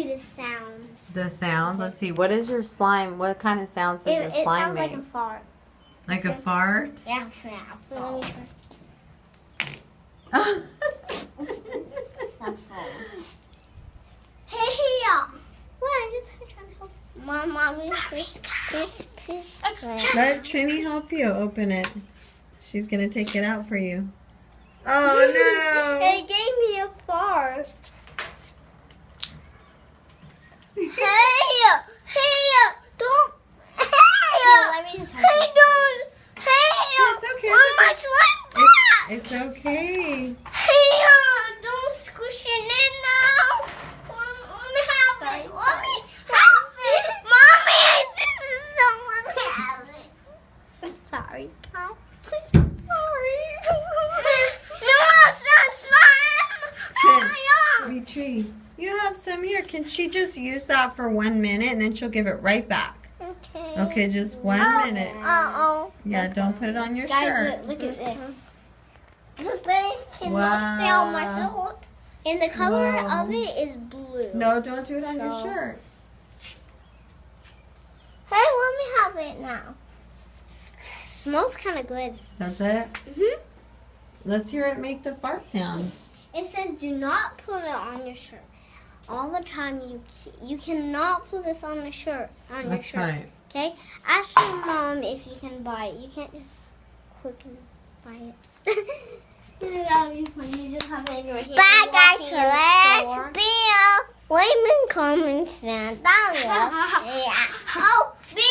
do the sounds. The sounds? Let's see. What is your slime? What kind of sounds does your slime make? It sounds like a fart. Like a fart? Yeah. Let me Oh. Hey, what? I just trying to help. Mom, please. Let Trini help you open it. She's going to take it out for you. Oh, no. It gave me a fart. Hey, don't. Hey, let me just help you. Don't. It's okay. My slime. It's okay. Hey, don't squish it in now. Let me have it. Let me have it. Mommy, this is not let me have it. Sorry, Kat. Sorry. No, slime. Metri, you have some here. Can she just use that for 1 minute and then she'll give it right back? Okay. Okay, just 1 minute. Yeah, don't put it on your shirt. Look at this. Can not stay on my shirt. And the color of it is blue. No, don't do it on your shirt. Hey, let me have it now. Smells kind of good. Does it? Mhm. Let's hear it make the fart sound. It says do not put it on your shirt. All the time you cannot put this on the shirt. That's right. Okay? Ask your mom if you can buy it. You can't just quickly buy it. That would be fun. You just have it in your hand. Bye guys, let's be a women comments down there. Yeah. Oh, be